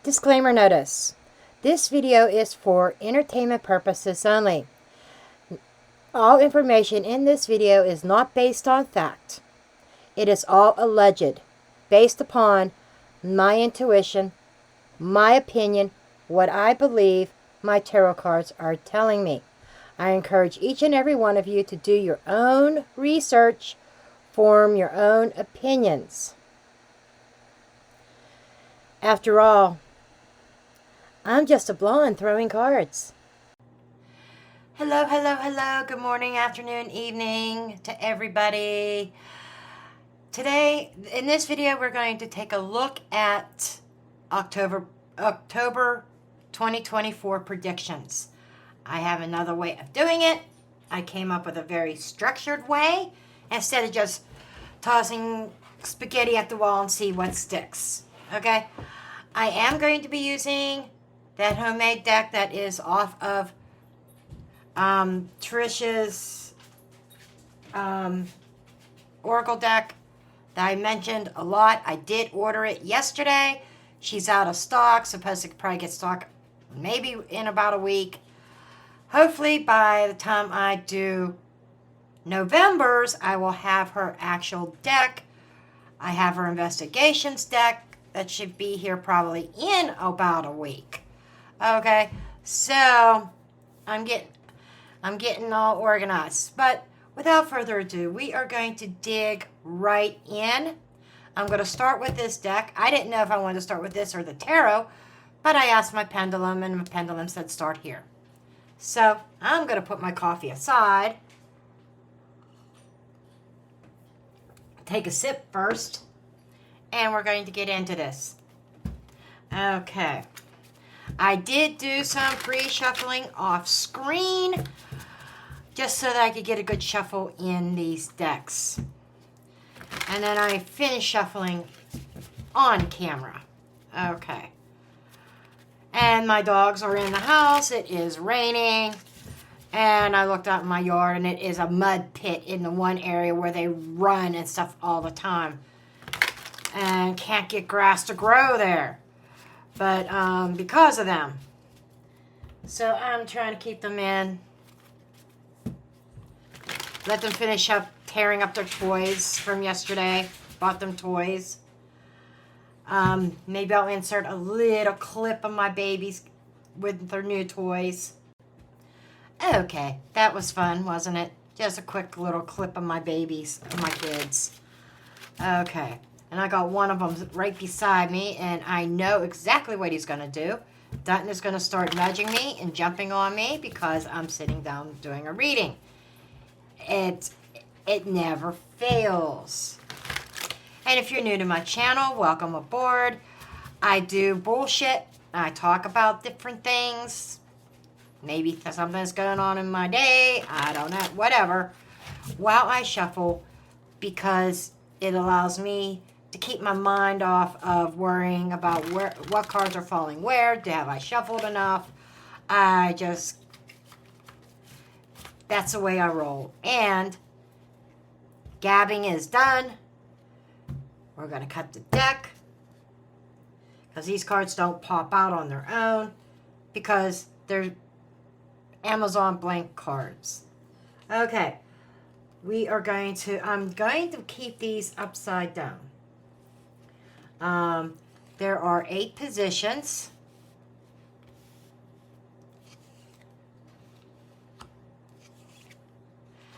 Disclaimer notice. This video is for entertainment purposes only. All information in this video is not based on fact. It is all alleged, based upon my intuition, my opinion, what I believe my tarot cards are telling me. I encourage each and every one of you to do your own research, form your own opinions. After all, I'm just a blonde throwing cards. Hello, hello, hello. Good morning, afternoon, evening to everybody. Today, in this video, we're going to take a look at October 2024 predictions. I have another way of doing it. I came up with a very structured way instead of just tossing spaghetti at the wall and see what sticks. Okay? I am going to be using that homemade deck that is off of Trisha's Oracle deck that I mentioned a lot. I did order it yesterday. She's out of stock. Supposed to probably get stock maybe in about a week. Hopefully by the time I do November's, I will have her actual deck. I have her investigations deck that should be here probably in about a week. Okay, so I'm getting all organized. But without further ado, we are going to dig right in. I'm going to start with this deck. I didn't know if I wanted to start with this or the tarot, but I asked my pendulum, and my pendulum said start here. So I'm going to put my coffee aside. Take a sip first, and we're going to get into this. Okay. I did do some pre-shuffling off screen just so that I could get a good shuffle in these decks. And then I finished shuffling on camera. Okay. And my dogs are in the house. It is raining. And I looked out in my yard, and it is a mud pit in the one area where they run and stuff all the time. And can't get grass to grow there. But because of them. So I'm trying to keep them in. Let them finish up tearing up their toys from yesterday. Bought them toys. Maybe I'll insert a little clip of my babies with their new toys. Okay, that was fun, wasn't it? Just a quick little clip of my babies, of my kids. Okay. And I got one of them right beside me, and I know exactly what he's going to do. Dutton is going to start nudging me and jumping on me because I'm sitting down doing a reading. It never fails. And if you're new to my channel, welcome aboard. I do bullshit. I talk about different things. Maybe something's going on in my day. I don't know. Whatever. While I shuffle, because it allows me to keep my mind off of worrying about what cards are falling where. Have I shuffled enough? That's the way I roll. And gabbing is done. We're going to cut the deck because these cards don't pop out on their own because they're Amazon blank cards. Okay. I'm going to keep these upside down. There are 8 positions.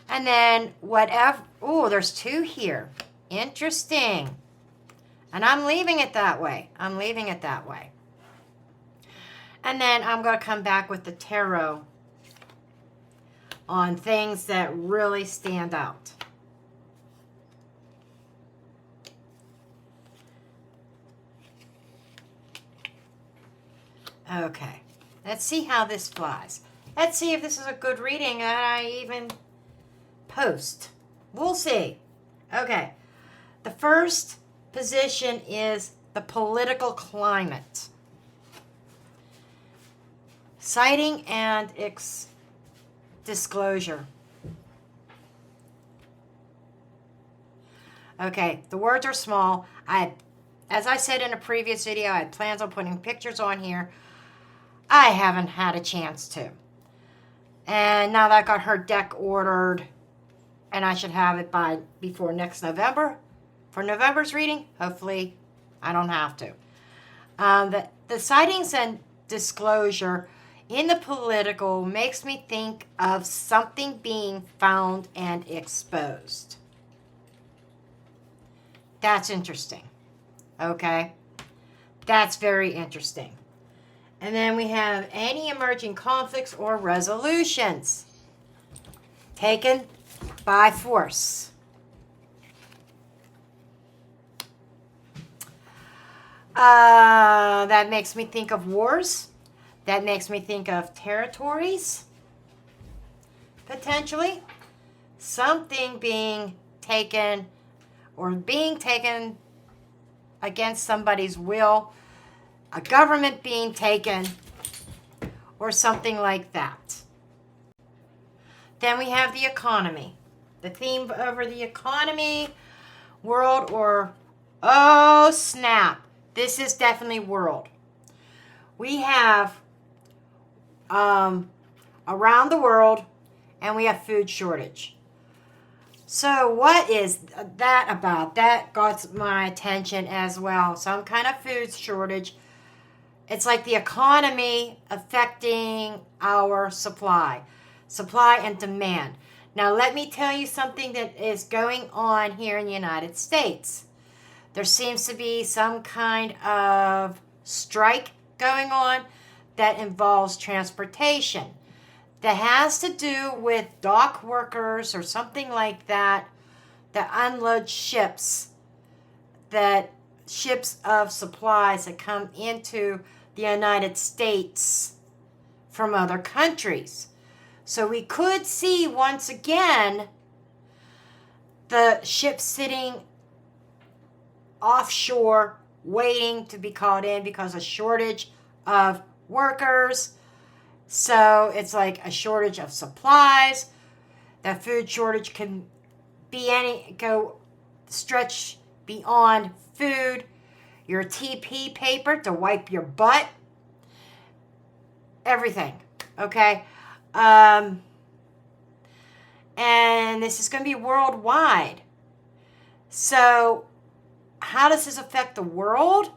And then whatever, there's 2 here. Interesting. And I'm leaving it that way. And then I'm going to come back with the tarot on things that really stand out. Okay, let's see how this flies. Let's see if this is a good reading that I even post. We'll see. Okay, the first position is the political climate. Citing and disclosure. Okay, the words are small. as I said in a previous video, I had plans on putting pictures on here. I haven't had a chance to. And now that I got her deck ordered, and I should have it before next November, for November's reading, hopefully I don't have to. The sightings and disclosure in the political makes me think of something being found and exposed. That's interesting. Okay? That's very interesting. And then we have any emerging conflicts or resolutions taken by force. That makes me think of wars. That makes me think of territories. Potentially. Something being taken or being taken against somebody's will. A government being taken, or something like that. Then we have the economy. The theme over the economy, world, or, oh snap, this is definitely world. We have around the world, and we have food shortage. So what is that about? That got my attention as well. Some kind of food shortage. It's like the economy affecting our supply and demand. Now, let me tell you something that is going on here in the United States. There seems to be some kind of strike going on that involves transportation. That has to do with dock workers or something like that unload ships of supplies that come into the United States from other countries. So we could see once again the ships sitting offshore waiting to be called in because of shortage of workers. So it's like a shortage of supplies. That food shortage can stretch beyond food. Your TP paper to wipe your butt. Everything. Okay? And this is going to be worldwide. So how does this affect the world?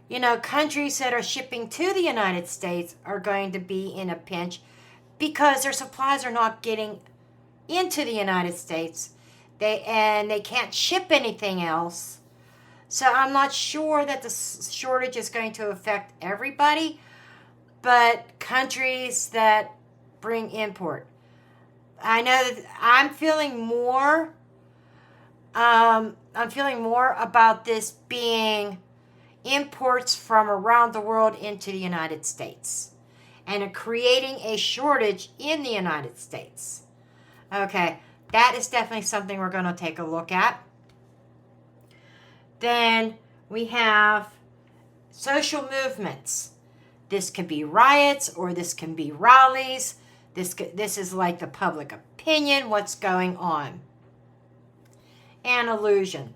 You know, countries that are shipping to the United States are going to be in a pinch because their supplies are not getting into the United States. They can't ship anything else. So I'm not sure that the shortage is going to affect everybody, but countries that bring import. I know that I'm feeling more about this being imports from around the world into the United States and creating a shortage in the United States. Okay, that is definitely something we're going to take a look at. Then we have social movements. This could be riots or this can be rallies. This is like the public opinion, what's going on. And illusion.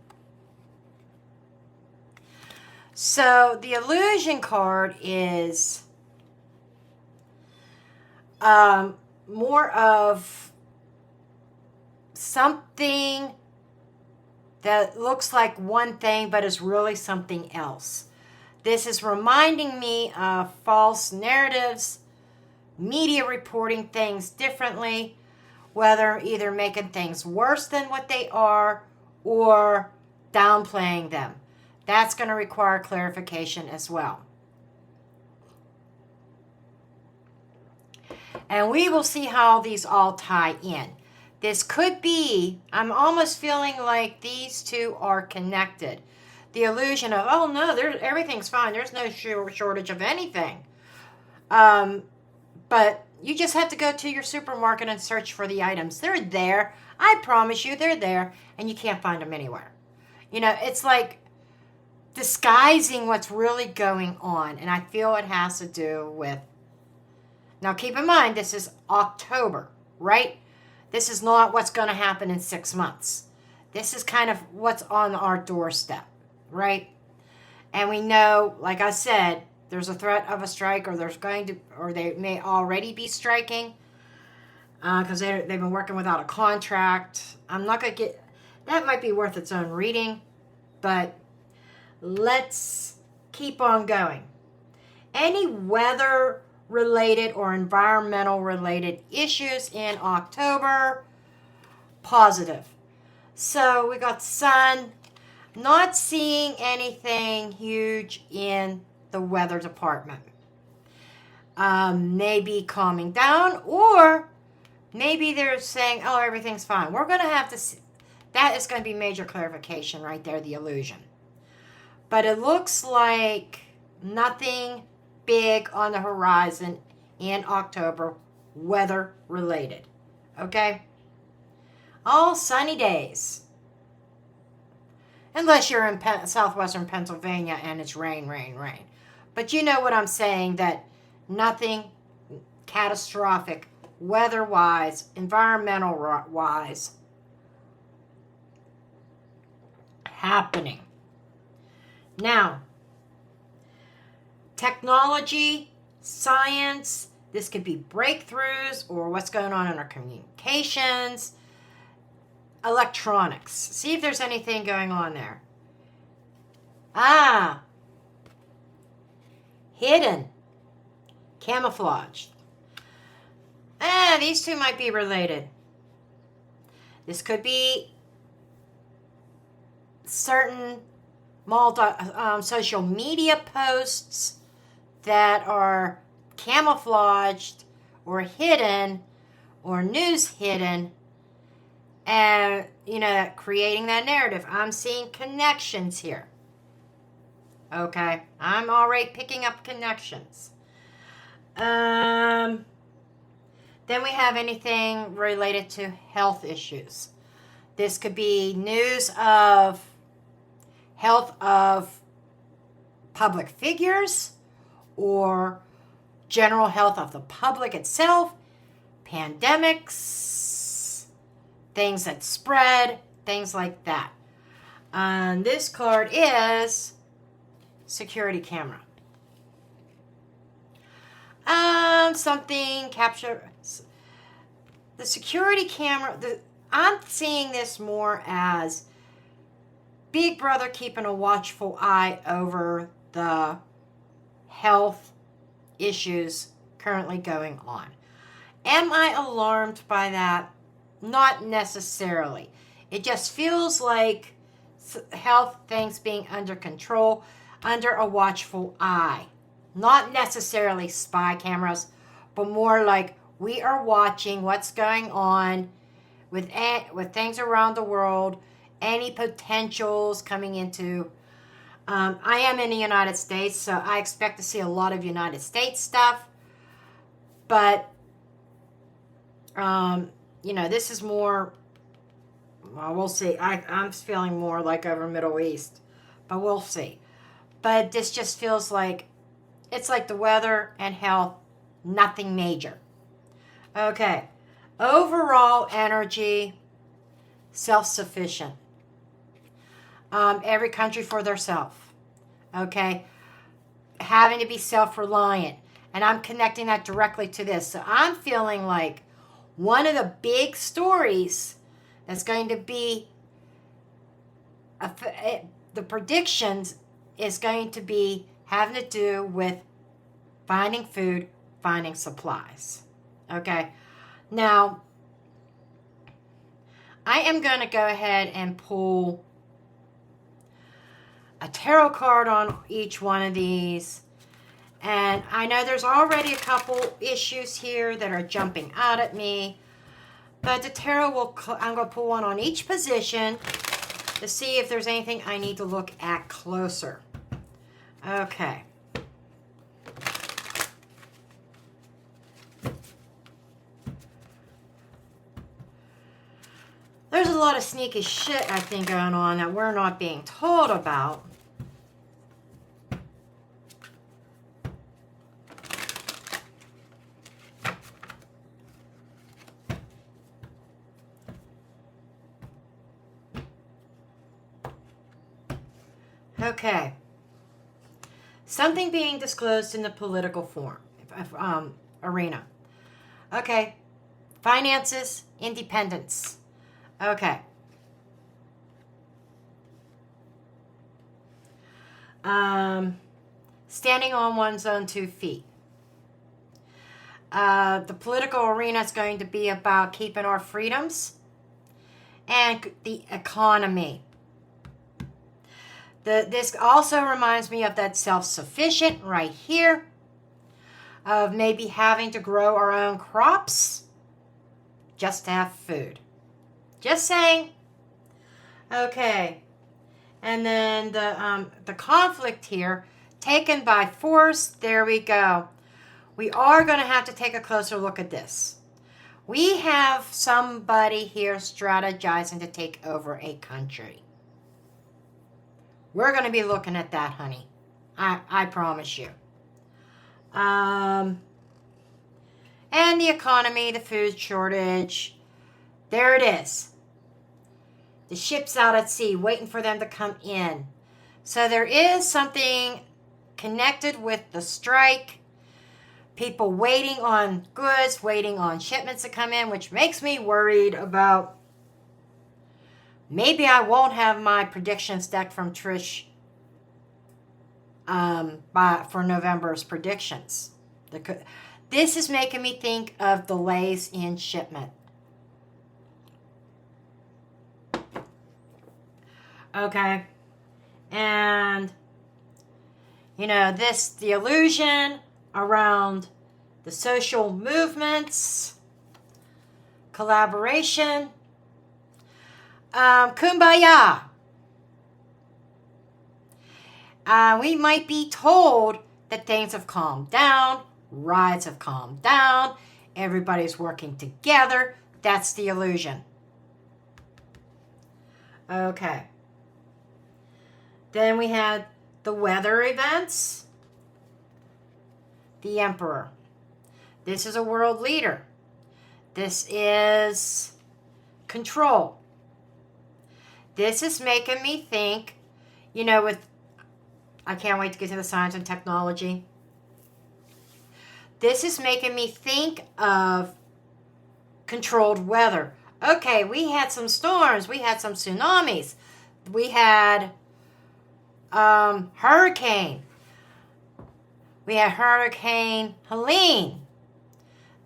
So the illusion card is more of something that looks like one thing but is really something else. This is reminding me of false narratives, media reporting things differently, whether either making things worse than what they are or downplaying them. That's going to require clarification as well. And we will see how these all tie in. This could be, I'm almost feeling like these two are connected. The illusion of, oh no, everything's fine. There's no shortage of anything. But you just have to go to your supermarket and search for the items. They're there. I promise you they're there. And you can't find them anywhere. You know, it's like disguising what's really going on. And I feel it has to do with, now keep in mind, this is October, right? This is not what's going to happen in 6 months. This is kind of what's on our doorstep, right? And we know, like I said, there's a threat of a strike, or they may already be striking, because they've been working without a contract. I'm not going to get, that might be worth its own reading, but let's keep on going. Any weather related or environmental related issues in October, positive. So we got sun. Not seeing anything huge in the weather department. Maybe calming down, or maybe they're saying, oh, everything's fine. We're going to have to see. That is going to be major clarification right there, the illusion. But it looks like nothing big on the horizon in October, weather related. Okay? All sunny days. Unless you're in southwestern Pennsylvania and it's rain, rain, rain. But you know what I'm saying, that nothing catastrophic, weather-wise, environmental-wise, happening. Now, technology, science, this could be breakthroughs or what's going on in our communications, electronics. See if there's anything going on there. Hidden, camouflaged. These two might be related. This could be certain social media posts that are camouflaged or hidden, or news hidden, and creating that narrative. I'm seeing connections here. Okay, I'm already picking up connections. Then we have anything related to health issues. This could be news of health of public figures, or general health of the public itself, pandemics, things that spread, things like that. This card is security camera. Something capture the security camera. I'm seeing this more as Big Brother keeping a watchful eye over the health issues currently going on. Am I alarmed by that? Not necessarily. It just feels like health things being under control, under a watchful eye. Not necessarily spy cameras, but more like we are watching what's going on with things around the world, any potentials coming into. I am in the United States, so I expect to see a lot of United States stuff. But, this is more, well, we'll see. I'm feeling more like over Middle East, but we'll see. But this just feels like, it's like the weather and health, nothing major. Okay. Overall energy, self-sufficient. Every country for theirself. Okay. Having to be self-reliant. And I'm connecting that directly to this. So I'm feeling like one of the big stories that's going to be, the predictions is going to be having to do with finding food, finding supplies. Okay. Now, I am going to go ahead and pull a tarot card on each one of these. And I know there's already a couple issues here that are jumping out at me. But the tarot I'm going to pull one on each position to see if there's anything I need to look at closer. Okay. There's a lot of sneaky shit, I think, going on that we're not being told about. Okay. Something being disclosed in the political arena. Okay. Finances, independence. Okay. Standing on one's own 2 feet. The political arena is going to be about keeping our freedoms and the economy. This also reminds me of that self-sufficient right here, of maybe having to grow our own crops just to have food. Just saying. Okay. And then the conflict here, taken by force, there we go. We are going to have to take a closer look at this. We have somebody here strategizing to take over a country. We're going to be looking at that, honey. I promise you. And the economy, the food shortage. There it is. The ship's out at sea, waiting for them to come in. So there is something connected with the strike. People waiting on goods, waiting on shipments to come in, which makes me worried about maybe I won't have my predictions deck from Trish for November's predictions. This is making me think of delays in shipment. Okay. And, the illusion around the social movements, collaboration, kumbaya. We might be told that things have calmed down, riots have calmed down, everybody's working together. That's the illusion. Okay. Then we had the weather events. The Emperor. This is a world leader. This is control. This is making me think, I can't wait to get to the science and technology. This is making me think of controlled weather. Okay, we had some storms. We had some tsunamis. We had hurricane. We had Hurricane Helene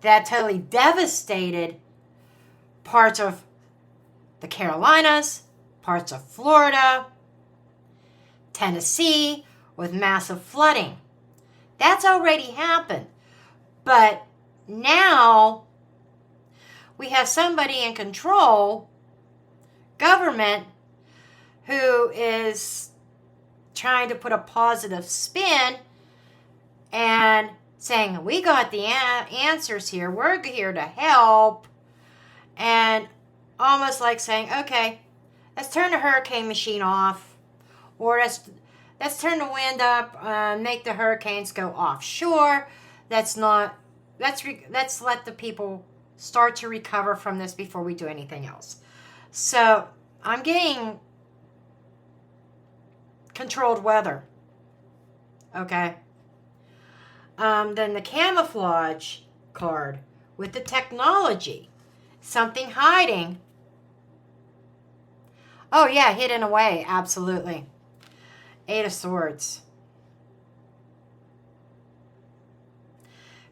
that totally devastated parts of the Carolinas, parts of Florida, Tennessee, with massive flooding. That's already happened. But now we have somebody in control, government, who is trying to put a positive spin and saying, we got the answers here. We're here to help. And almost like saying, okay, let's turn the hurricane machine off. Or let's turn the wind up and make the hurricanes go offshore. Let's let the people start to recover from this before we do anything else. So I'm getting controlled weather. Okay. Then the camouflage card with the technology. Something hiding. Oh yeah, hidden away. Absolutely. 8 of Swords.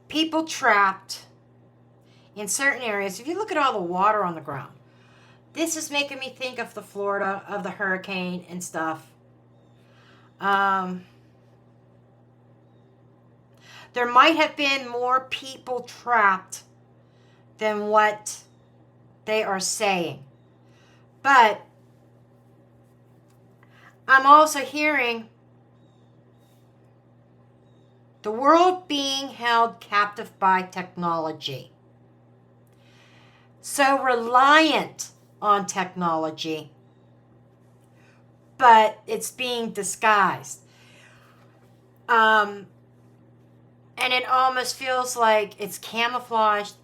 People trapped in certain areas. If you look at all the water on the ground, this is making me think of the Florida, of the hurricane and stuff. There might have been more people trapped than what they are saying. But I'm also hearing the world being held captive by technology. So reliant on technology, but it's being disguised. And it almost feels like it's camouflaged.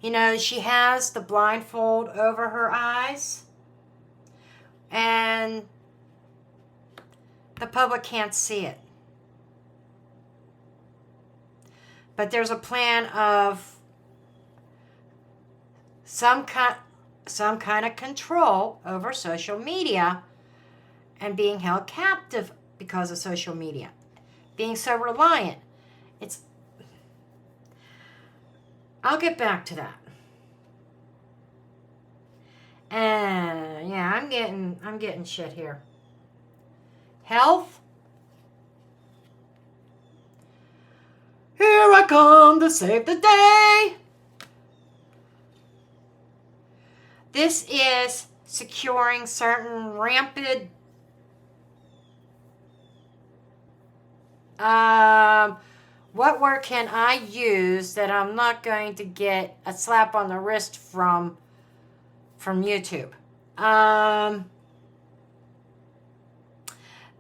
She has the blindfold over her eyes, and the public can't see it. But there's a plan of some kind of control over social media and being held captive because of social media. Being so reliant. I'll get back to that. And yeah, I'm getting shit here. Health. Here I come to save the day. This is securing certain rampant what word can I use that I'm not going to get a slap on the wrist from YouTube?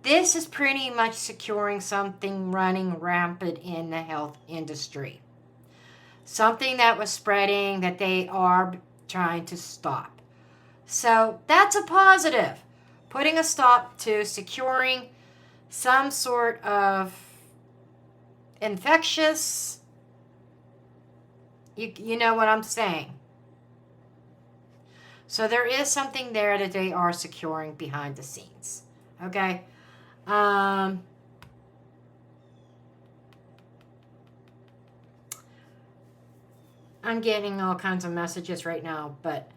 This is pretty much securing something running rampant in the health industry. Something that was spreading that they are trying to stop. So that's a positive. Putting a stop to securing some sort of infectious, you know what I'm saying. So there is something there that they are securing behind the scenes. Okay. I'm getting all kinds of messages right now, but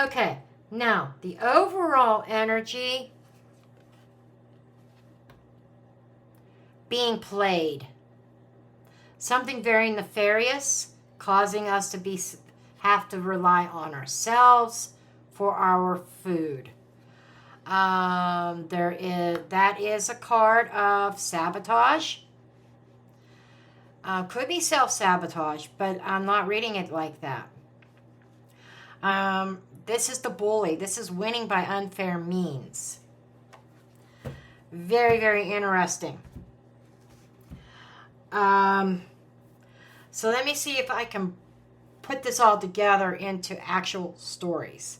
okay. Now, the overall energy being played. Something very nefarious, causing us to have to rely on ourselves for our food. That is a card of sabotage. Could be self-sabotage, but I'm not reading it like that. This is the bully. This is winning by unfair means. Very, very interesting. So let me see if I can put this all together into actual stories.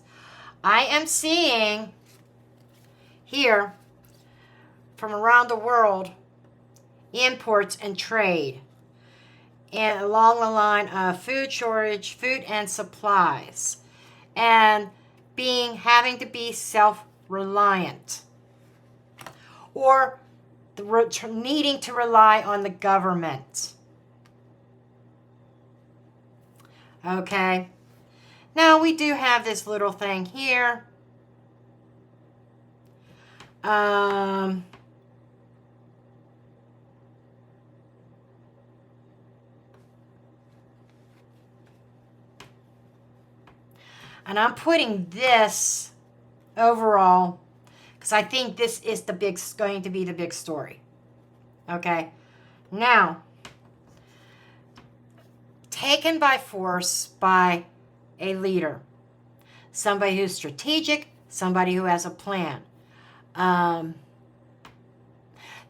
I am seeing here from around the world imports and trade, and along the line of food shortage, food and supplies, and having to be self-reliant, or needing to rely on the government. Okay. Now we do have this little thing here. And I'm putting this overall because I think this is going to be the big story. Okay. Now, taken by force by a leader, somebody who's strategic, somebody who has a plan.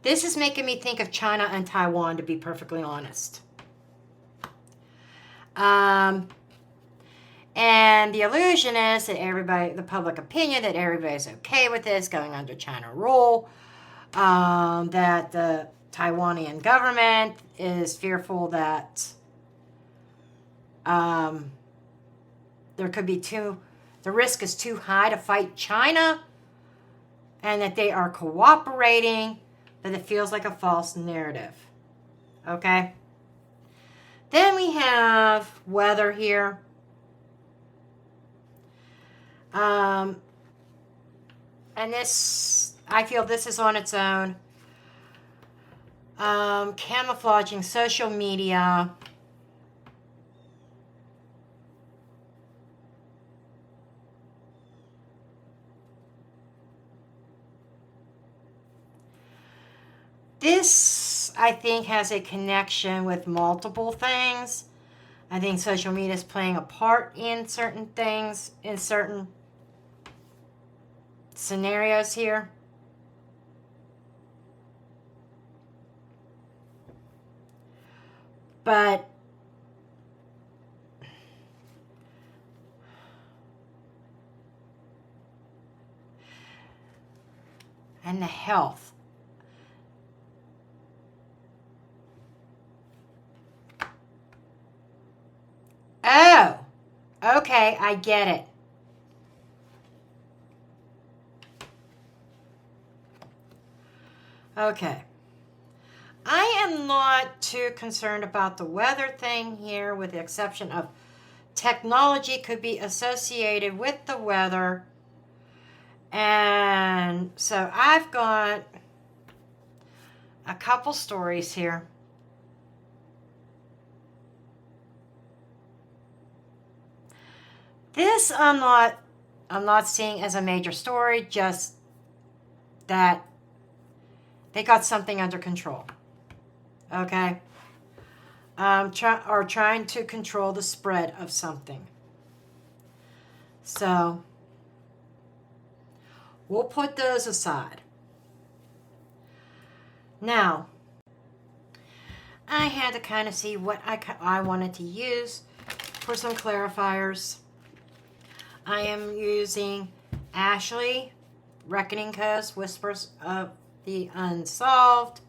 This is making me think of China and Taiwan, to be perfectly honest. And the illusion is that the public opinion, that everybody's okay with this going under China rule, that the Taiwanian government is fearful that there could be the risk is too high to fight China, and that they are cooperating, but it feels like a false narrative. Okay? Then we have weather here. And this, I feel this is on its own. Camouflaging social media. This, I think, has a connection with multiple things. I think social media is playing a part in certain things, in certain scenarios here. But and the health. Okay, I get it. Okay. I am not too concerned about the weather thing here, with the exception of technology could be associated with the weather. And so I've got a couple stories here. This I'm not seeing as a major story, just that they got something under control. Okay? Trying to control the spread of something. So we'll put those aside. Now, I had to kind of see what I wanted to use for some clarifiers. I am using Ashley, Reckoning Codes, Whispers of the Unsolved.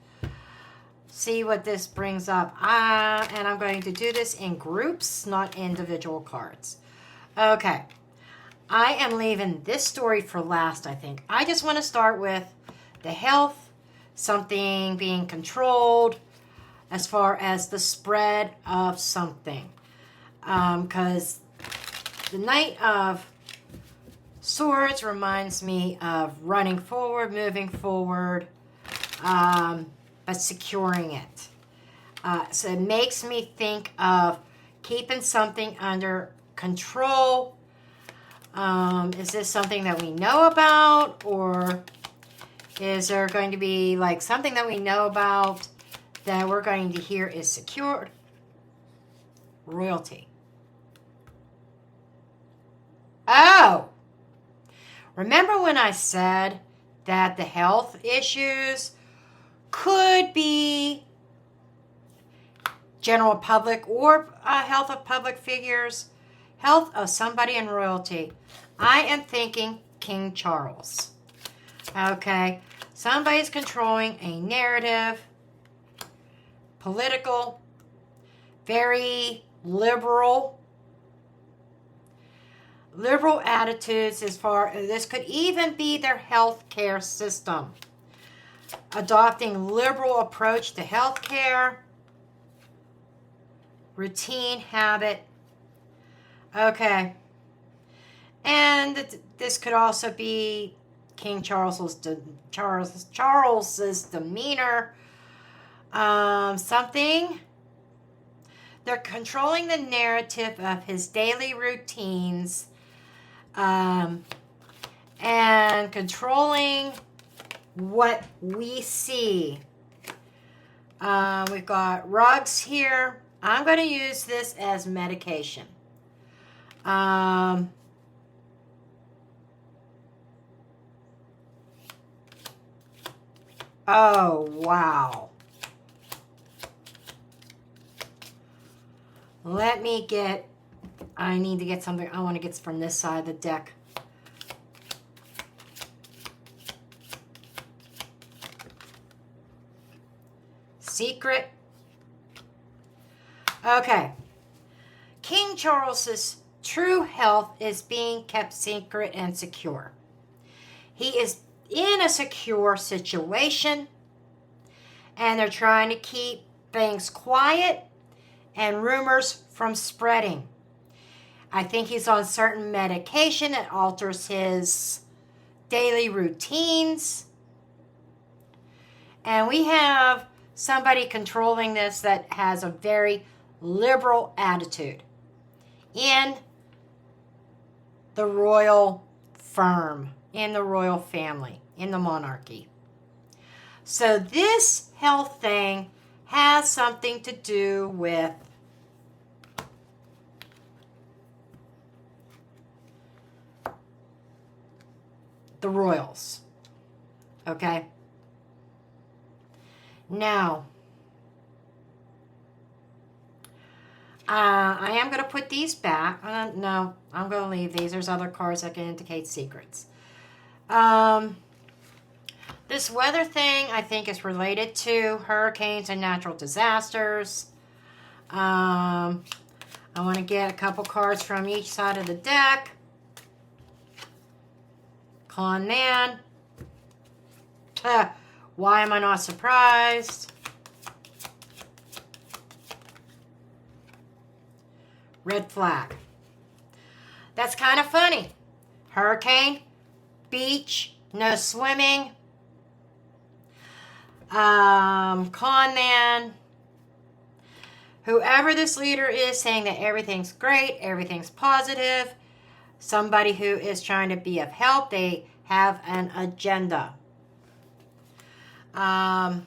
See what this brings up. And I'm going to do this in groups, not individual cards. Okay. I am leaving this story for last, I think. I just want to start with the health, something being controlled as far as the spread of something. Because the Knight of Swords reminds me of running forward, moving forward, but securing it. So it makes me think of keeping something under control. Is this something that we know about, or is there going to be like something that we know about that we're going to hear is secured? Royalty. Oh! Remember when I said that the health issues could be general public or health of public figures, health of somebody in royalty? I am thinking King Charles. Okay, somebody's controlling a narrative, political, very liberal attitudes as far as this could even be their health care system. Adopting liberal approach to health care, routine, habit. Okay. And this could also be King Charles's demeanor. Something. They're controlling the narrative of his daily routines, and controlling what we see. We've got rugs here. I'm going to use this as medication. Oh, wow. I need to get something. I want to get from this side of the deck. Secret. Okay. King Charles's true health is being kept secret and secure. He is in a secure situation, and they're trying to keep things quiet and rumors from spreading. I think he's on certain medication that alters his daily routines. And we have somebody controlling this that has a very liberal attitude in the royal firm, in the royal family, in the monarchy. So this health thing has something to do with the royals. Okay? Now, I am going to put these back. No, I'm going to leave these. There's other cards that can indicate secrets. This weather thing, I think, is related to hurricanes and natural disasters. I I want to get a couple cards from each side of the deck. Con man. Why am I not surprised? Red flag. That's kind of funny. Hurricane, beach, no swimming. Con man. Whoever this leader is saying that everything's great, everything's positive. Somebody who is trying to be of help. They have an agenda. And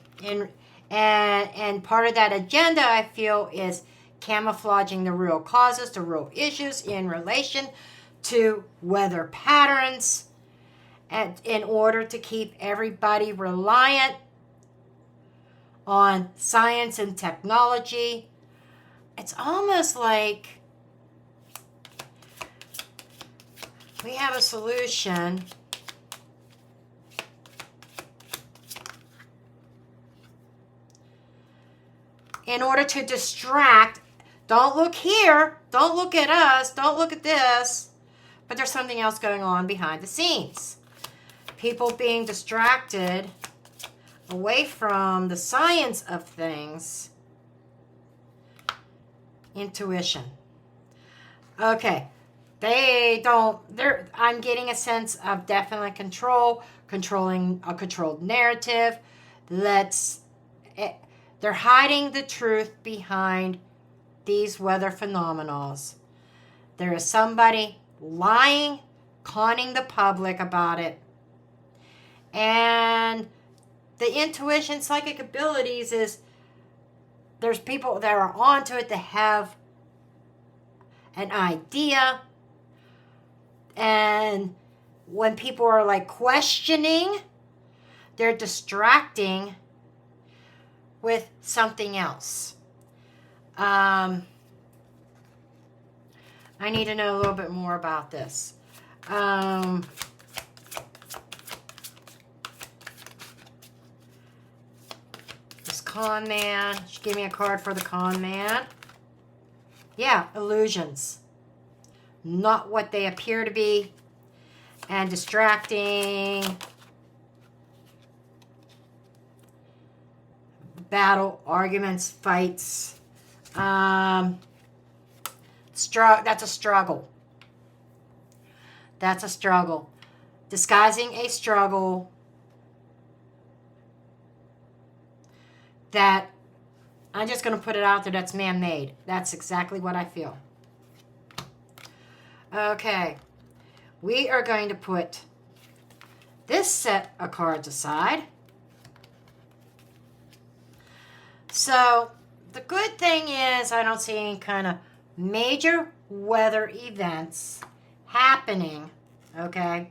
part of that agenda, I feel, is camouflaging the real causes, the real issues in relation to weather patterns, and in order to keep everybody reliant on science and technology. It's almost like we have a solution in order to distract. Don't look here. Don't look at us. Don't look at this. But there's something else going on behind the scenes. People being distracted away from the science of things. Intuition. Okay. I'm getting a sense of definitely controlling a controlled narrative. They're hiding the truth behind these weather phenomena. There is somebody lying, conning the public about it. And the intuition, psychic abilities is there's people that are onto it that have an idea. And when people are like questioning, they're distracting with something else. I need to know a little bit more about this. This con man. She gave me a card for the con man. Yeah, illusions. Not what they appear to be. And distracting. Battle, arguments, fights. That's a struggle. That's a struggle. Disguising a struggle that, I'm just going to put it out there, that's man-made. That's exactly what I feel. Okay. We are going to put this set of cards aside. So, the good thing is I don't see any kind of major weather events happening, okay?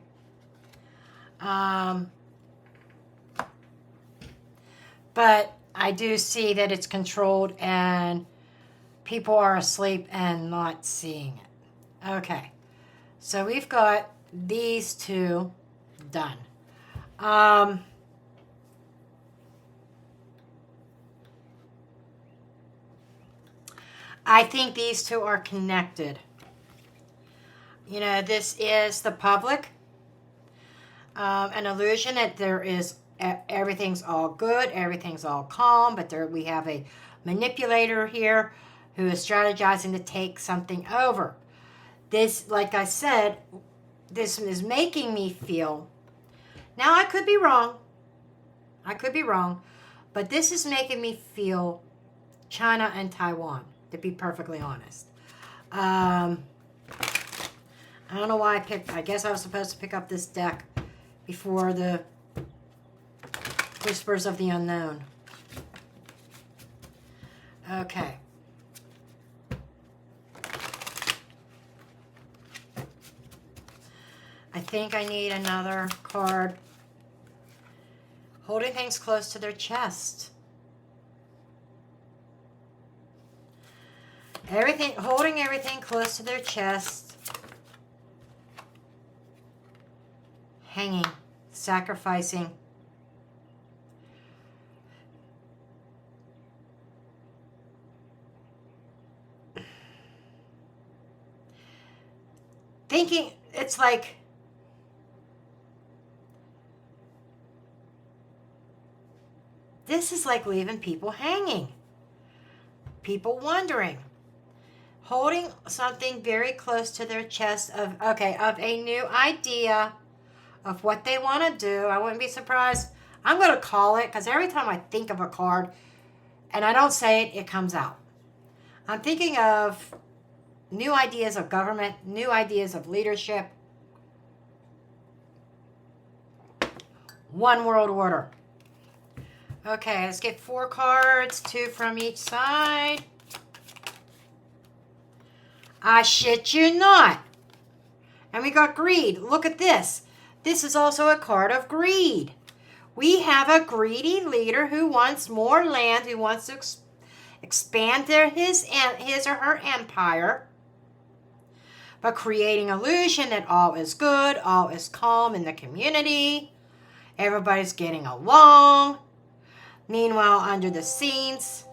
But I do see that it's controlled and people are asleep and not seeing it. Okay, so we've got these two done. I think these two are connected. You know, this is the public. An illusion that there is everything's all good, everything's all calm, but we have a manipulator here who is strategizing to take something over. This, like I said, this is making me feel, now I could be wrong, but this is making me feel China and Taiwan, to be perfectly honest. I don't know why I guess I was supposed to pick up this deck before the Whispers of the Unknown. Okay. I think I need another card. Holding things close to their chest. Holding everything close to their chest. Hanging, sacrificing. thinking it's like, this is like leaving people hanging. People wondering. Holding something very close to their chest of a new idea of what they want to do. I wouldn't be surprised. I'm going to call it, because every time I think of a card and I don't say it, it comes out. I'm thinking of new ideas of government, new ideas of leadership. One world order. Okay, let's get 4 cards, 2 from each side. I shit you not. And we got greed. Look at this. This is also a card of greed. We have a greedy leader who wants more land, who wants to expand his or her empire, but creating illusion that all is good, all is calm in the community. Everybody's getting along. Meanwhile, under the scenes,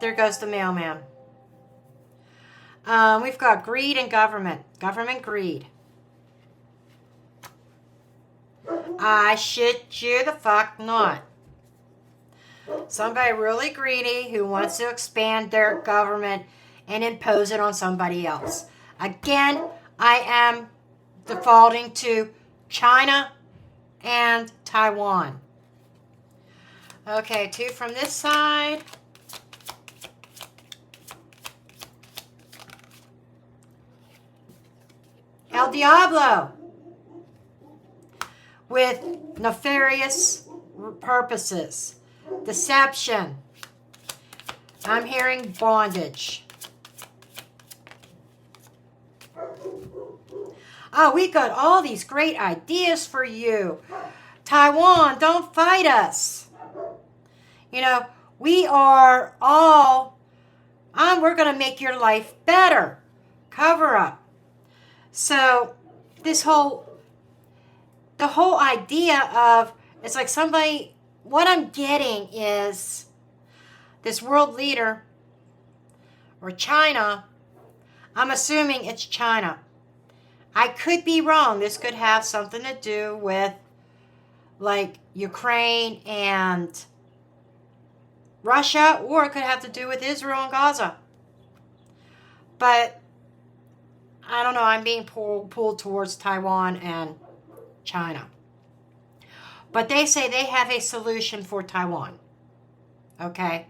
there goes the mailman. We've got greed and government. Government greed. I shit you the fuck not. Somebody really greedy who wants to expand their government and impose it on somebody else. Again, I am defaulting to China and Taiwan. Okay, 2 from this side. El Diablo, with nefarious purposes, deception. I'm hearing bondage. Oh, we got all these great ideas for you. Taiwan, don't fight us. You know, we are all, we're going to make your life better. Cover up. So the whole idea of, it's like somebody, what I'm getting is this world leader, or China, I'm assuming it's China. I could be wrong. This could have something to do with like Ukraine and Russia, or it could have to do with Israel and Gaza. But I don't know, I'm being pulled towards Taiwan and China. But they say they have a solution for Taiwan. Okay?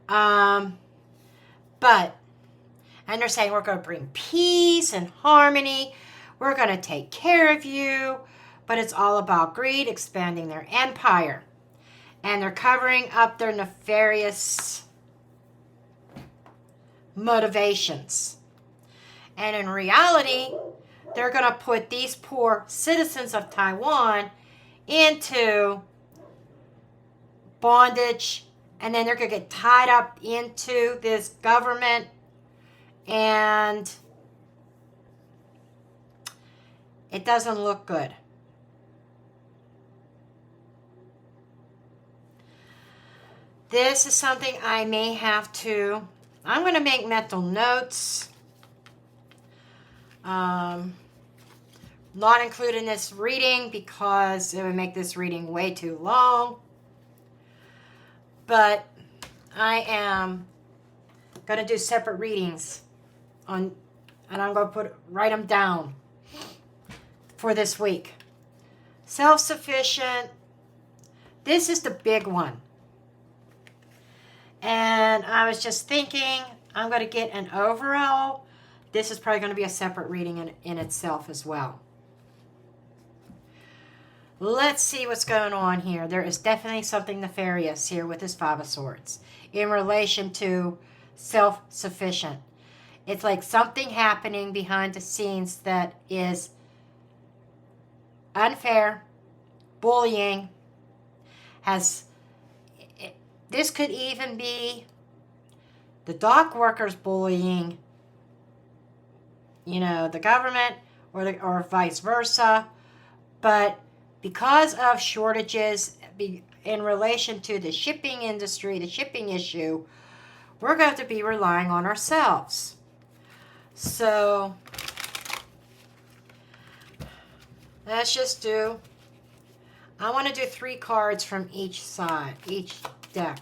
And they're saying we're going to bring peace and harmony. We're going to take care of you. But it's all about greed, expanding their empire. And they're covering up their nefarious motivations. And in reality, they're going to put these poor citizens of Taiwan into bondage, and then they're going to get tied up into this government, and it doesn't look good. This is something I may have to, I'm going to make mental notes. Not included in this reading because it would make this reading way too long. But I am going to do separate readings and I'm going to write them down for this week. Self-sufficient. This is the big one. And I was just thinking, I'm going to get an overall. This is probably going to be a separate reading in itself as well. Let's see what's going on here. There is definitely something nefarious here with this 5 of Swords in relation to self-sufficient. It's like something happening behind the scenes that is unfair, bullying. This could even be the dock workers bullying, the government, or vice versa. But because of shortages in relation to the shipping industry, the shipping issue, we're going to be relying on ourselves. So let's just do, I want to do 3 cards from each side, each deck.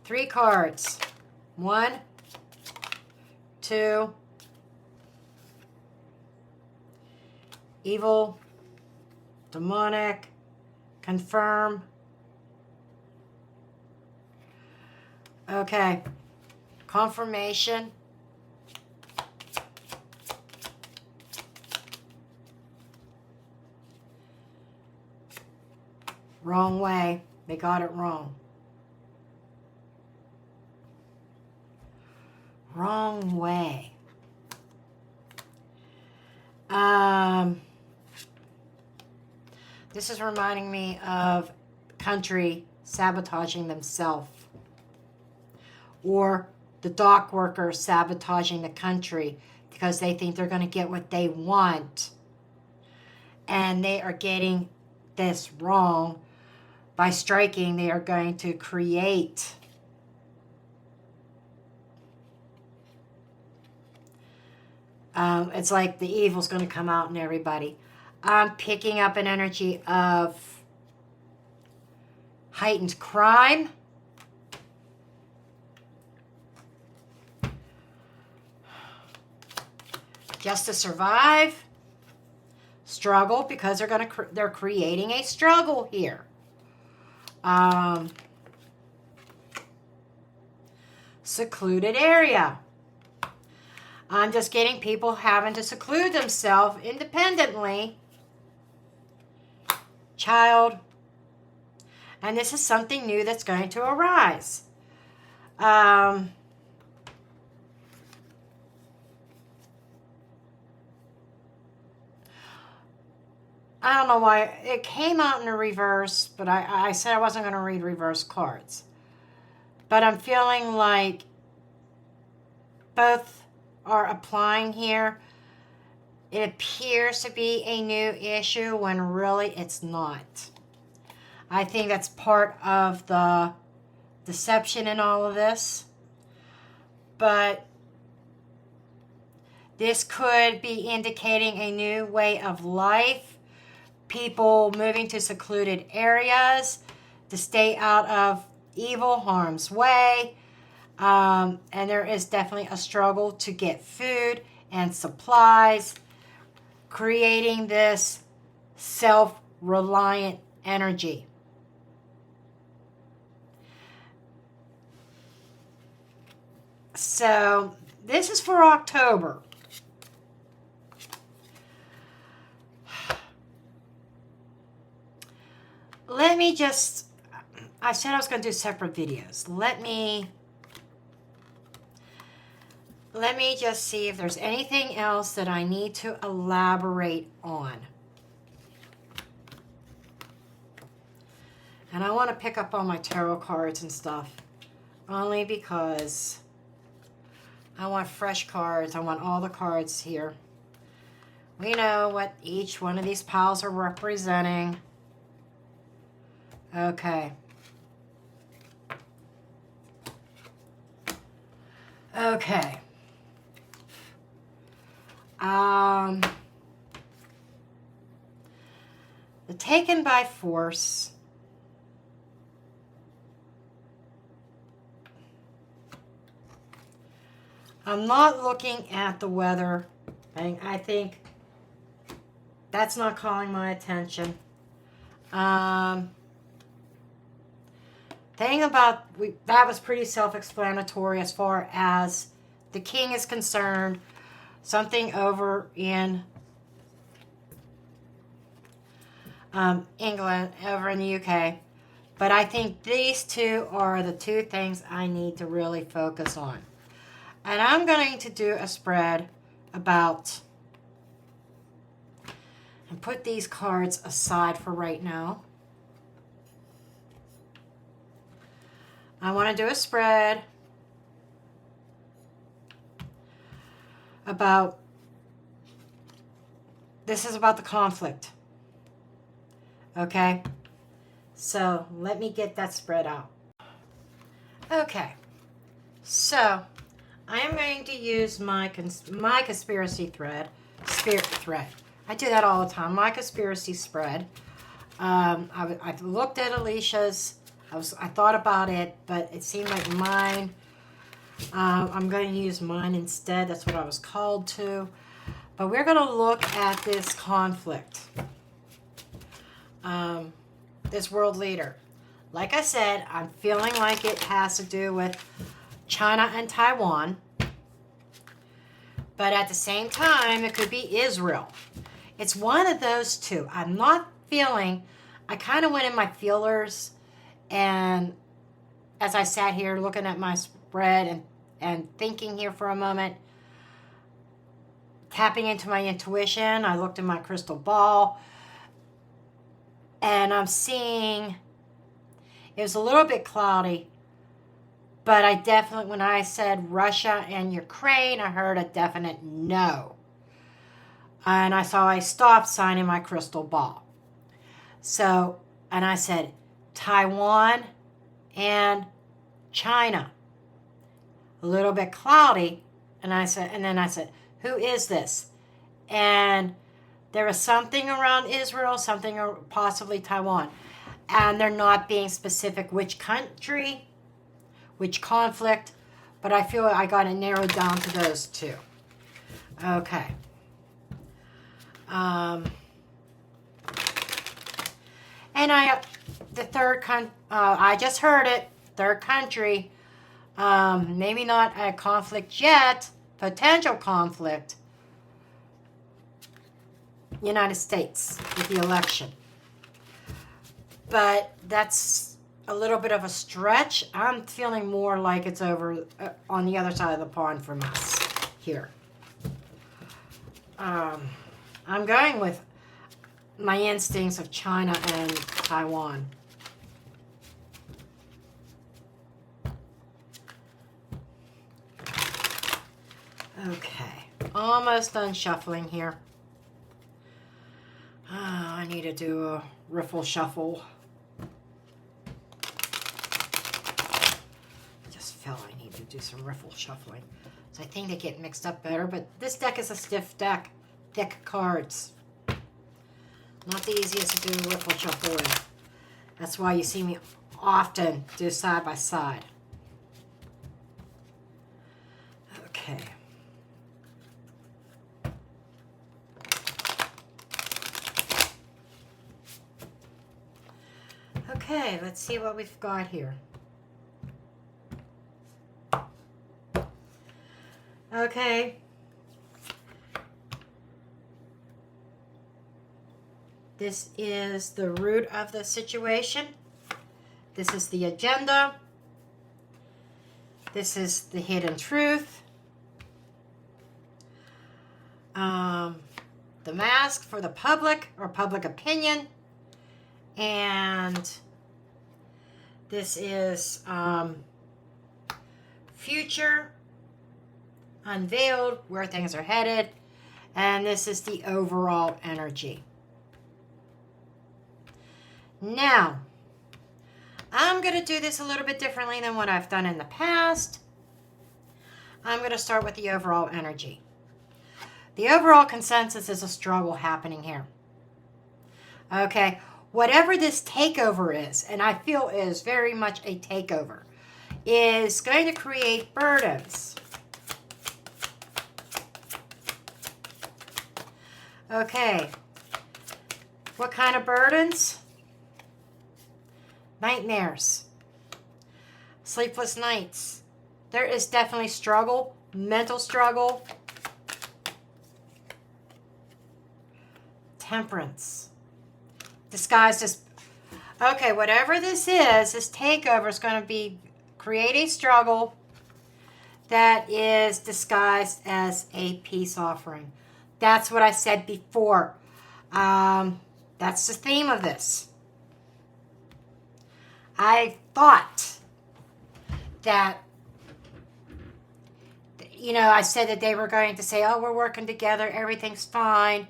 3 cards. 1, 2, evil, demonic, confirm. Okay, confirmation. Wrong way. They got it wrong. Wrong way. This is reminding me of country sabotaging themselves, or the dock workers sabotaging the country because they think they're going to get what they want, and they are getting this wrong. By striking, they are going to create it's like the evil's going to come out in everybody. I'm picking up an energy of heightened crime. Just to survive. Struggle, because they're creating a struggle here. Secluded area. I'm just getting people having to seclude themselves independently. Child. And this is something new that's going to arise. I don't know why it came out in the reverse, but I said I wasn't going to read reverse cards. But I'm feeling like both are applying here. It appears to be a new issue when really it's not. I think that's part of the deception in all of this. But this could be indicating a new way of life. People moving to secluded areas to stay out of evil, harm's way. And there is definitely a struggle to get food and supplies, creating this self-reliant energy. So this is for October. Let me just, I said I was going to do separate videos. Let me just see if there's anything else that I need to elaborate on. And I want to pick up on my tarot cards and stuff, only because I want fresh cards. I want all the cards here. We know what each one of these piles are representing. Okay. Okay. The taken by force. I'm not looking at the weather. I think that's not calling my attention. Thing about, that was pretty self-explanatory as far as the king is concerned. Something over in England, over in the UK. But I think these two are the two things I need to really focus on. And I'm going to do a spread about, and put these cards aside for right now. I want to do a spread about, this is about the conflict. Okay? So let me get that spread out. Okay. So I am going to use my conspiracy thread, spirit thread. I do that all the time. My conspiracy spread. I've looked at Alicia's. I thought about it, but it seemed like mine. I'm going to use mine instead. That's what I was called to. But we're going to look at this conflict. This world leader. Like I said, I'm feeling like it has to do with China and Taiwan. But at the same time, it could be Israel. It's one of those two. I'm not feeling, I kind of went in my feelers, and as I sat here looking at my spread and thinking here for a moment, tapping into my intuition, I looked in my crystal ball, and I'm seeing, it was a little bit cloudy, but I definitely, when I said Russia and Ukraine, I heard a definite no. And I saw a stop sign in my crystal ball. So, and I said Taiwan and China. A little bit cloudy. And then I said, who is this? And there was something around Israel, something possibly Taiwan. And they're not being specific which country, which conflict, but I feel I got it narrowed down to those two. Okay. And I just heard it, third country, maybe not a conflict yet, potential conflict, United States with the election. But that's a little bit of a stretch. I'm feeling more like it's over on the other side of the pond from us here. I'm going with my instincts of China and Taiwan. Okay, almost done shuffling here. I need to do a riffle shuffle. I just felt I need to do some riffle shuffling. So I think they get mixed up better, but this deck is a stiff deck. Thick cards. Not the easiest to do riffle shuffle with. That's why you see me often do side by side. Okay. Okay, let's see what we've got here. Okay. This is the root of the situation. This is the agenda. This is the hidden truth. The mask for the public or public opinion. And this is future, unveiled, where things are headed. And this is the overall energy. Now, I'm going to do this a little bit differently than what I've done in the past. I'm going to start with the overall energy. The overall consensus is a struggle happening here. Okay, whatever this takeover is, and I feel is very much a takeover, is going to create burdens. Okay, what kind of burdens? Nightmares, sleepless nights. There is definitely struggle, mental struggle, temperance, disguised as, okay, whatever this takeover is going to create a struggle that is disguised as a peace offering. That's what I said before. That's the theme of this. I thought that, I said that they were going to say, oh, we're working together, everything's fine.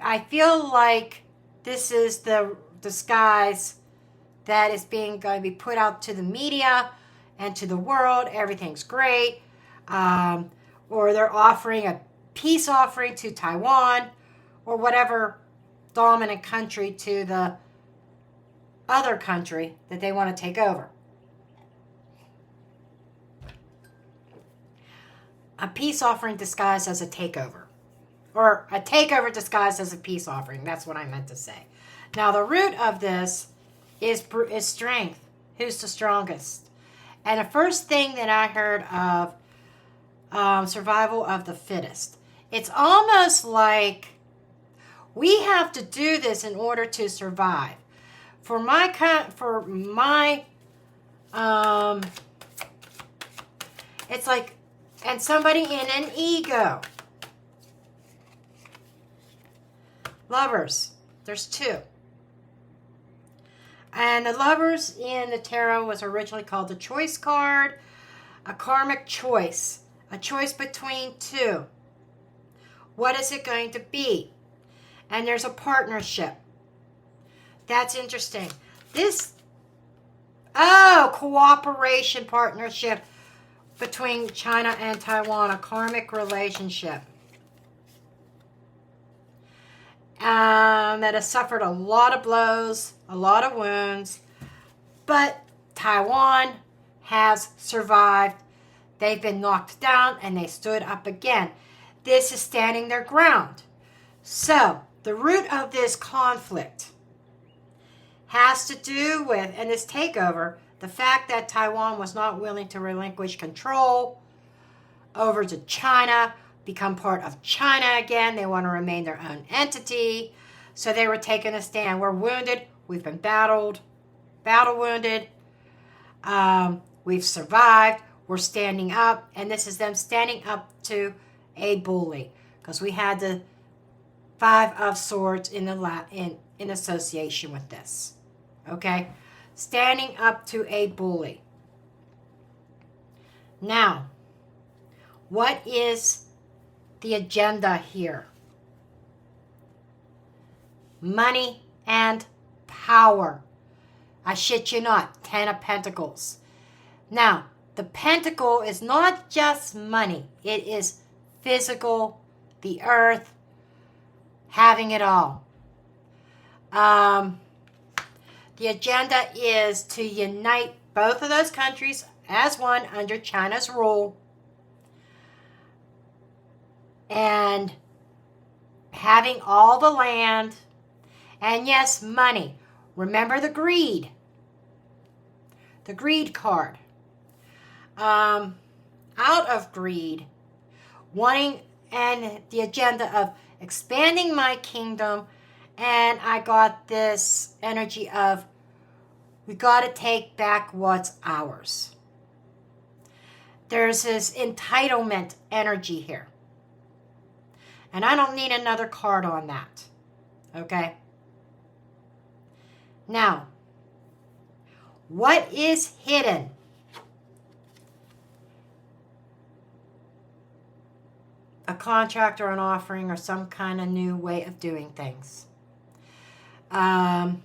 I feel like this is the disguise that is going to be put out to the media and to the world. Everything's great. Or they're offering a peace offering to Taiwan or whatever dominant country to the other country that they want to take over. A peace offering disguised as a takeover. Or a takeover disguised as a peace offering. That's what I meant to say. Now, the root of this is strength. Who's the strongest? And the first thing that I heard of survival of the fittest. It's almost like we have to do this in order to survive. For my it's like, and somebody in an ego. Lovers. There's two. And the Lovers in the tarot was originally called the choice card. A karmic choice. A choice between two. What is it going to be? And there's a partnership. That's interesting. Cooperation partnership between China and Taiwan. A karmic relationship. That has suffered a lot of blows, a lot of wounds, but Taiwan has survived. They've been knocked down and they stood up again. This is standing their ground. So, the root of this conflict has to do with, and this takeover, the fact that Taiwan was not willing to relinquish control over to China, become part of China again. They want to remain their own entity. So they were taking a stand. We're wounded. We've been battle wounded. We've survived. We're standing up. And this is them standing up to a bully. Because we had the Five of Swords in association with this. Okay? Standing up to a bully. Now, what is the agenda here? Money and power. I shit you not. 10 of Pentacles. Now, the pentacle is not just money. It is physical, the earth, having it all. The agenda is to unite both of those countries as one under China's rule. And having all the land. And yes, money. Remember the greed. The greed card. Out of greed. Wanting, and the agenda of expanding my kingdom. And I got this energy of, we got to take back what's ours. There's this entitlement energy here. And I don't need another card on that. Okay? Now, what is hidden? A contract or an offering or some kind of new way of doing things. Again,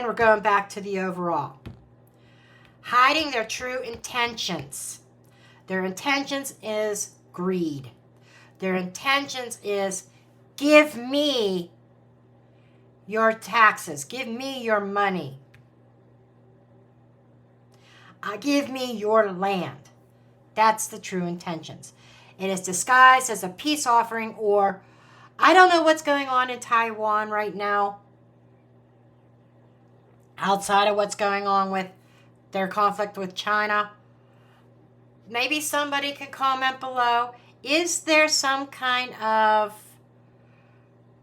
we're going back to the overall. Hiding their true intentions. Their intentions is greed. Their intentions is, give me your taxes. Give me your money. Give me your land. That's the true intentions. It is disguised as a peace offering, or I don't know what's going on in Taiwan right now. Outside of what's going on with their conflict with China. Maybe somebody could comment below. Is there some kind of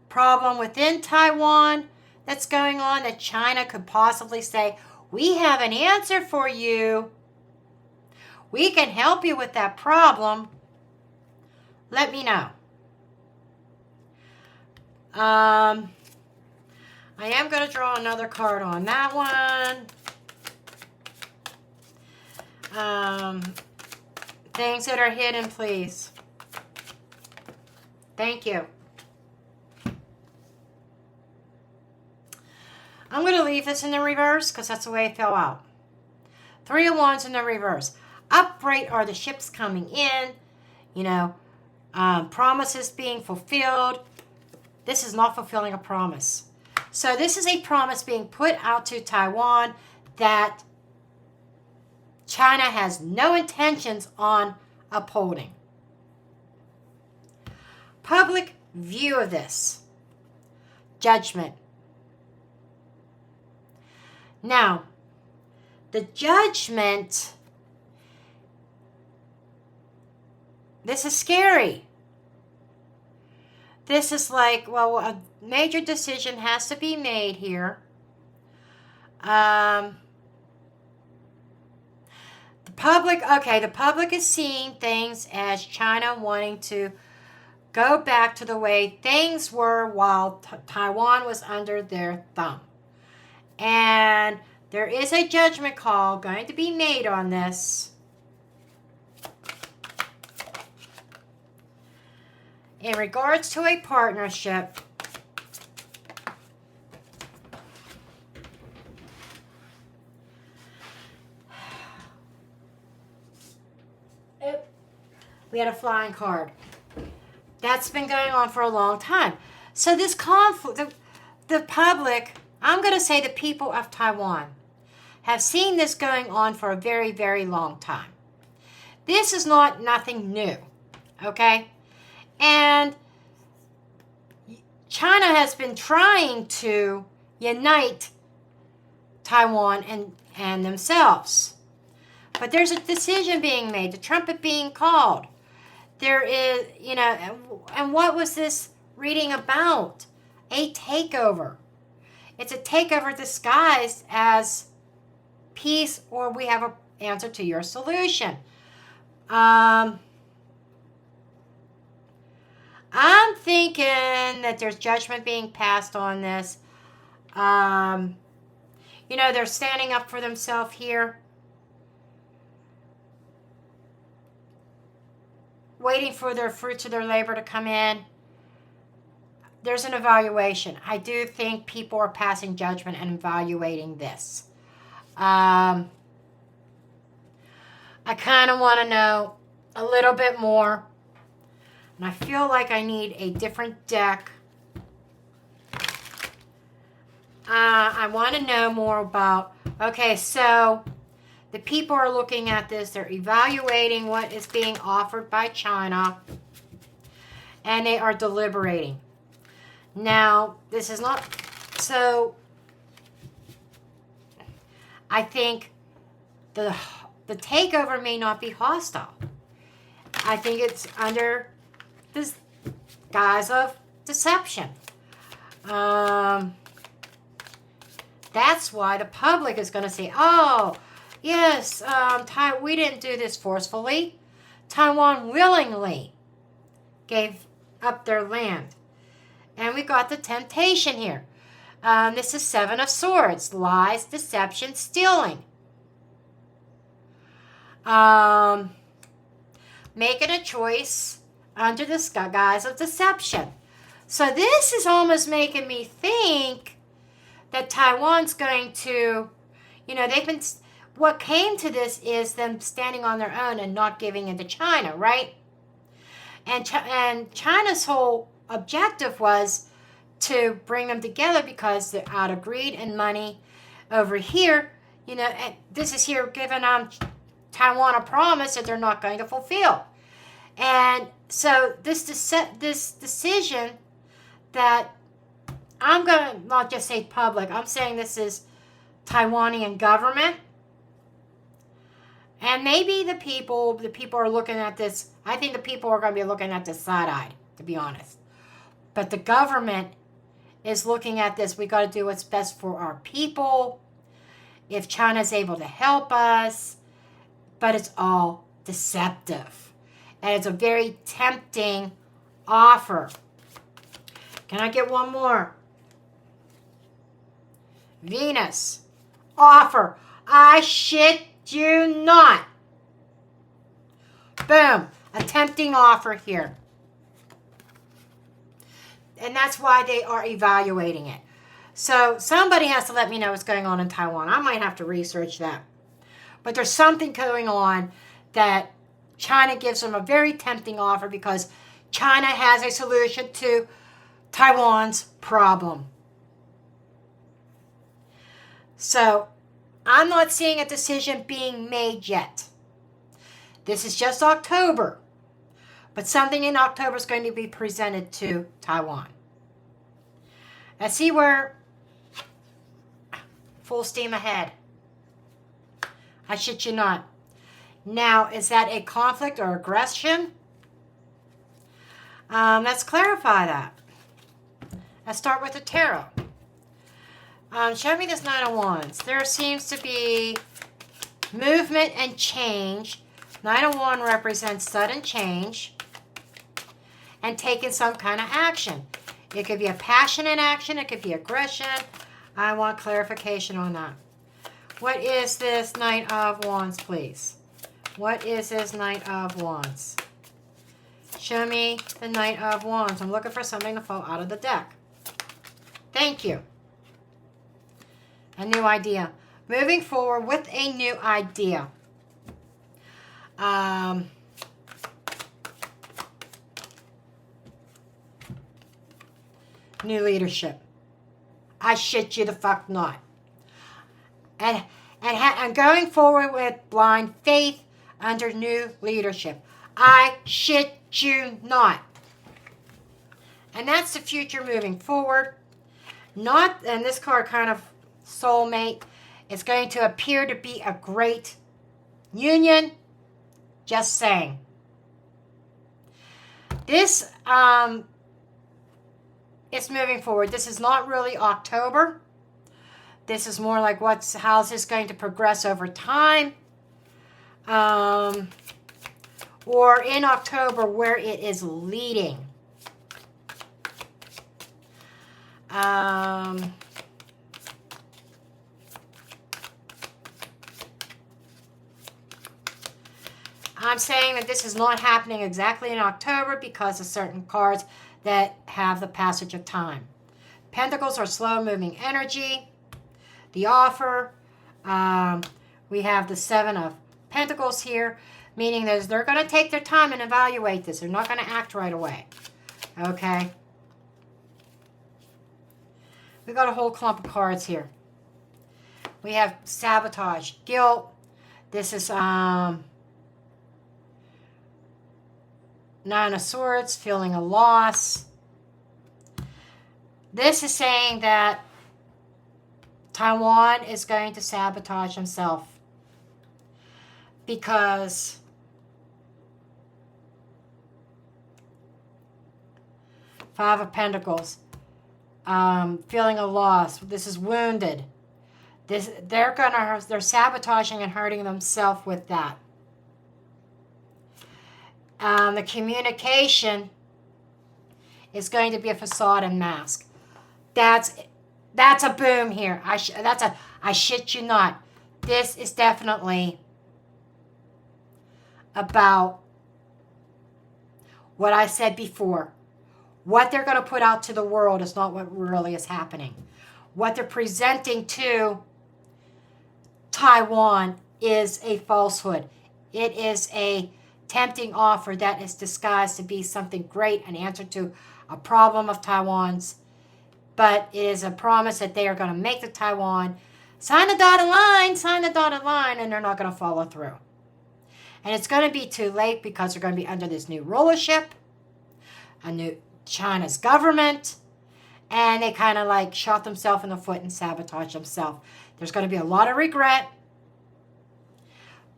problem within Taiwan that's going on that China could possibly say, we have an answer for you. We can help you with that problem. Let me know. I am going to draw another card on that one. Things that are hidden, please. Thank you. I'm going to leave this in the reverse because that's the way it fell out. 3 of Wands in the reverse. Upright are the ships coming in. You know, Promises being fulfilled. This is not fulfilling a promise. So this is a promise being put out to Taiwan that China has no intentions on upholding. Public view of this. Judgment. Now, the judgment, this is scary. This is like, well, a major decision has to be made here. The public is seeing things as China wanting to go back to the way things were while Taiwan was under their thumb. And there is a judgment call going to be made on this. In regards to a partnership, we had a flying card. That's been going on for a long time. So this conflict, the public, I'm going to say the people of Taiwan, have seen this going on for a very, very long time. This is nothing new, okay? And China has been trying to unite Taiwan and themselves. But there's a decision being made, the trumpet being called. There is, and what was this reading about? A takeover. It's a takeover disguised as peace, or we have an answer to your solution. I'm thinking that there's judgment being passed on this. They're standing up for themselves here. Waiting for their fruits of their labor to come in. There's an evaluation. I do think people are passing judgment and evaluating this. I kind of want to know a little bit more. And I feel like I need a different deck. I want to know more about, okay, so the people are looking at this. They're evaluating what is being offered by China. And they are deliberating. Now, this is not, so I think the takeover may not be hostile. I think it's under this guise of deception. That's why the public is going to say, oh, yes, we didn't do this forcefully. Taiwan willingly gave up their land. And we got the temptation here. This is 7 of Swords. Lies, deception, stealing. Making a choice under the guise of deception. So this is almost making me think that Taiwan's going to, what came to this is them standing on their own and not giving in to China, right? And China's whole objective was to bring them together because they're out of greed and money. Over here, and this is here giving Taiwan a promise that they're not going to fulfill. And so this decision that I'm going to not just say public, I'm saying this is Taiwanian government. And maybe the people are looking at this. I think the people are going to be looking at this side-eyed, to be honest. But the government is looking at this. We got to do what's best for our people. If China's able to help us. But it's all deceptive. And it's a very tempting offer. Can I get one more? Venus. Offer. I shit you not. Boom. A tempting offer here. And that's why they are evaluating it. So somebody has to let me know what's going on in Taiwan. I might have to research that. But there's something going on that China gives them a very tempting offer because China has a solution to Taiwan's problem. So, I'm not seeing a decision being made yet. This is just October. But something in October is going to be presented to Taiwan. Let's see where full steam ahead. I shit you not. Now, is that a conflict or aggression? Let's clarify that. Let's start with the tarot. Show me this Nine of Wands. There seems to be movement and change. Nine of Wands represents sudden change and taking some kind of action. It could be a passionate action. It could be aggression. I want clarification on that. What is this Knight of Wands, please? What is this Knight of Wands? Show me the Knight of Wands. I'm looking for something to fall out of the deck. Thank you. A new idea. Moving forward with a new idea. New leadership. I shit you the fuck not. And I'm going forward with blind faith under new leadership. I shit you not. And that's the future moving forward. Not, and this card kind of soulmate. It's going to appear to be a great union. Just saying. This, it's moving forward. This is not really October. This is more like how's this going to progress over time. Or in October where it is leading. I'm saying that this is not happening exactly in October because of certain cards that have the passage of time. Pentacles are slow-moving energy. The offer. We have the Seven of Pentacles here, meaning that they're going to take their time and evaluate this. They're not going to act right away. Okay? We got a whole clump of cards here. We have sabotage, guilt. This is Nine of Swords, feeling a loss. This is saying that Taiwan is going to sabotage himself because Five of Pentacles, feeling a loss. This is wounded. They're sabotaging and hurting themselves with that. The communication is going to be a facade and mask. That's a boom here. I shit you not. This is definitely about what I said before. What they're going to put out to the world is not what really is happening. What they're presenting to Taiwan is a falsehood. It is a tempting offer that is disguised to be something great, an answer to a problem of Taiwan's. But it is a promise that they are going to make the Taiwan sign the dotted line, and they're not going to follow through. And it's going to be too late because they're going to be under this new rulership, a new China's government, and they kind of like shot themselves in the foot and sabotaged themselves. There's going to be a lot of regret,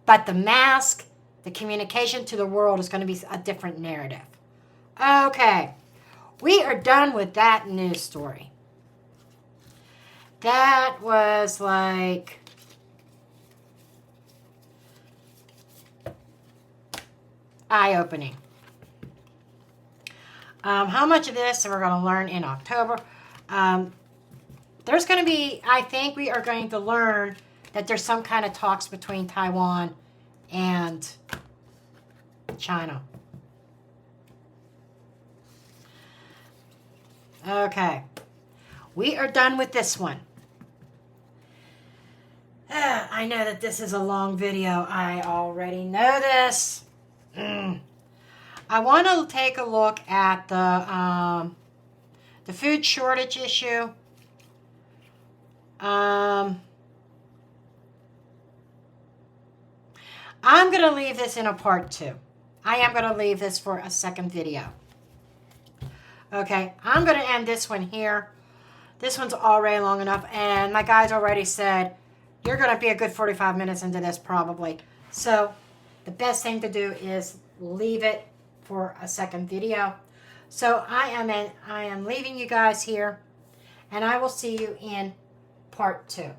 but the mask, the communication to the world is going to be a different narrative. Okay, we are done with that news story. That was like eye-opening. How much of this we're going to learn in October? There's going to be, I think we are going to learn that there's some kind of talks between Taiwan and China. Okay. We are done with this one. I know that this is a long video. I already know this. I want to take a look at the food shortage issue. I'm going to leave this in a part 2. I am going to leave this for a second video. Okay, I'm going to end this one here. This one's already long enough, and my guys already said you're going to be a good 45 minutes into this probably. So the best thing to do is leave it for a second video. So I am leaving you guys here, and I will see you in part 2.